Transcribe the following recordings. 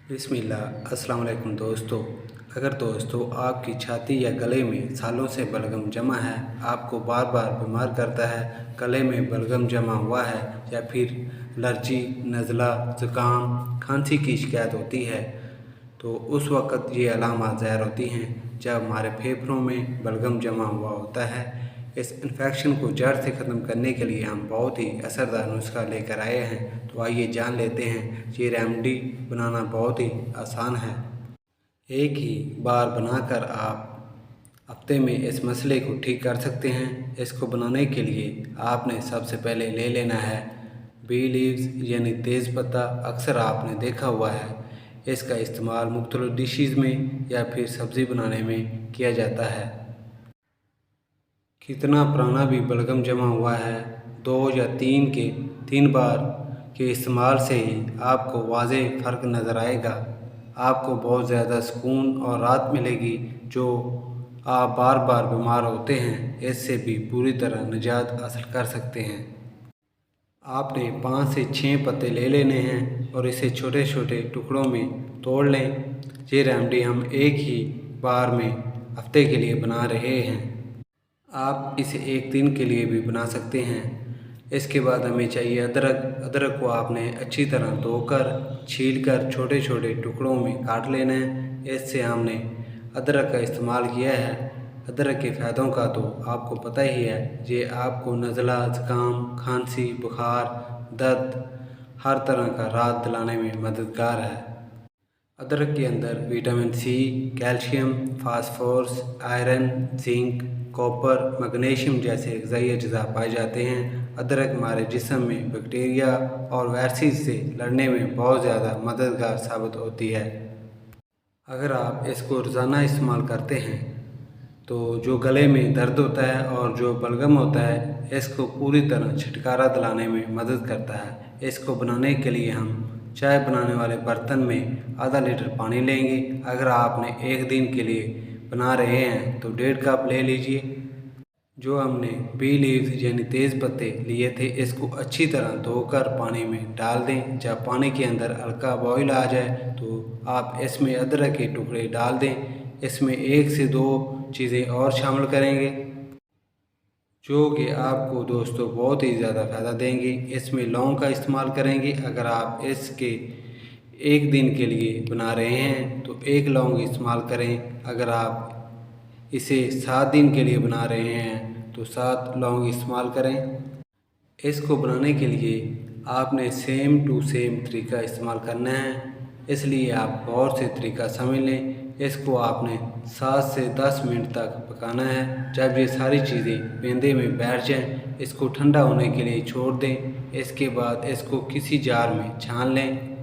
बिस्मिल्लाह अस्सलाम वालेकुम दोस्तों। अगर दोस्तों आपकी छाती या गले में सालों से बलगम जमा है, आपको बार बार बीमार करता है, गले में बलगम जमा हुआ है या फिर एलर्जी, नज़ला, ज़ुकाम, खांसी की शिकायत होती है, तो उस वक़्त ये अलामात ज़ाहिर होती हैं जब हमारे फेफड़ों में बलगम जमा हुआ होता है। इस इन्फेक्शन को जड़ से ख़त्म करने के लिए हम बहुत ही असरदार नुस्खा लेकर आए हैं, तो आइए जान लेते हैं। ये रेमेडी बनाना बहुत ही आसान है। एक ही बार बनाकर आप हफ्ते में इस मसले को ठीक कर सकते हैं। इसको बनाने के लिए आपने सबसे पहले ले लेना है बी लीव्स यानी तेज़ पत्ता। अक्सर आपने देखा हुआ है इसका इस्तेमाल मुख्तलिफ डिशेज़ में या फिर सब्ज़ी बनाने में किया जाता है। कितना पुराना भी बलगम जमा हुआ है, 2 या 3 बार के इस्तेमाल से ही आपको वाज़ेह फ़र्क नज़र आएगा। आपको बहुत ज़्यादा सुकून और राहत मिलेगी। जो आप बार बार बीमार होते हैं, इससे भी पूरी तरह निजात हासिल कर सकते हैं। आपने 5 से 6 पत्ते ले लेने हैं और इसे छोटे छोटे टुकड़ों में तोड़ लें। ये रेमेडी हम एक ही बार में हफ्ते के लिए बना रहे हैं। आप इसे एक दिन के लिए भी बना सकते हैं। इसके बाद हमें चाहिए अदरक। अदरक को आपने अच्छी तरह धोकर छीलकर छोटे छोटे टुकड़ों में काट लेना है। इससे हमने अदरक का इस्तेमाल किया है। अदरक के फ़ायदों का तो आपको पता ही है। ये आपको नज़ला, ज़ुकाम, खांसी, बुखार, दर्द हर तरह का राहत दिलाने में मददगार है। अदरक के अंदर vitamin C, calcium, phosphorus, iron, zinc, copper, magnesium जैसे ग़िज़ाई अज्जा पाए जाते हैं। अदरक हमारे जिस्म में बैक्टीरिया और वायरसेस से लड़ने में बहुत ज़्यादा मददगार साबित होती है। अगर आप इसको रोज़ाना इस्तेमाल करते हैं तो जो गले में दर्द होता है और जो बलगम होता है, इसको पूरी तरह छुटकारा दिलाने में मदद करता है। इसको बनाने के लिए हम चाय बनाने वाले बर्तन में आधा लीटर पानी लेंगे। अगर आपने एक दिन के लिए बना रहे हैं तो 1.5 कप ले लीजिए। जो हमने बी लीव्स यानी तेज़ पत्ते लिए थे, इसको अच्छी तरह धोकर पानी में डाल दें। जब पानी के अंदर हल्का बॉयल आ जाए तो आप इसमें अदरक के टुकड़े डाल दें। इसमें 1 से 2 चीज़ें और शामिल करेंगे जो कि आपको दोस्तों बहुत ही ज़्यादा फ़ायदा देंगी। इसमें लौंग का इस्तेमाल करेंगे। अगर आप इसके एक दिन के लिए बना रहे हैं तो 1 लौंग इस्तेमाल करें। अगर आप इसे 7 दिन के लिए बना रहे हैं तो 7 लौंग इस्तेमाल करें। इसको बनाने के लिए आपने सेम टू सेम तरीका इस्तेमाल करना है, इसलिए आप गौर से तरीका समझ लें। इसको आपने 7 से 10 मिनट तक पकाना है। जब ये सारी चीज़ें पेंदे में बैठ जाएं, इसको ठंडा होने के लिए छोड़ दें। इसके बाद इसको किसी जार में छान लें।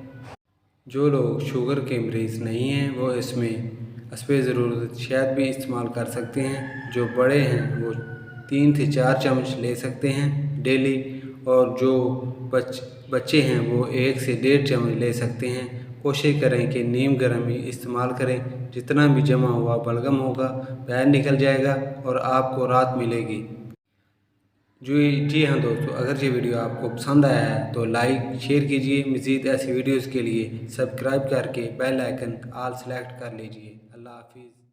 जो लोग शुगर के मरीज़ नहीं हैं वो इसमें हस्बे ज़रूरत शहद भी इस्तेमाल कर सकते हैं। जो बड़े हैं वो 3 से 4 चम्मच ले सकते हैं डेली, और जो बच्चे हैं वो 1 से 1.5 चम्मच ले सकते हैं। कोशिश करें कि नीम गर्म ही इस्तेमाल करें। जितना भी जमा हुआ बलगम होगा बाहर निकल जाएगा और आपको राहत मिलेगी। जी हाँ दोस्तों, अगर ये वीडियो आपको पसंद आया है तो लाइक शेयर कीजिए। मज़ीद ऐसी वीडियोज़ के लिए सब्सक्राइब करके बेल आइकन ऑल सेलेक्ट कर लीजिए। अल्लाह हाफिज़।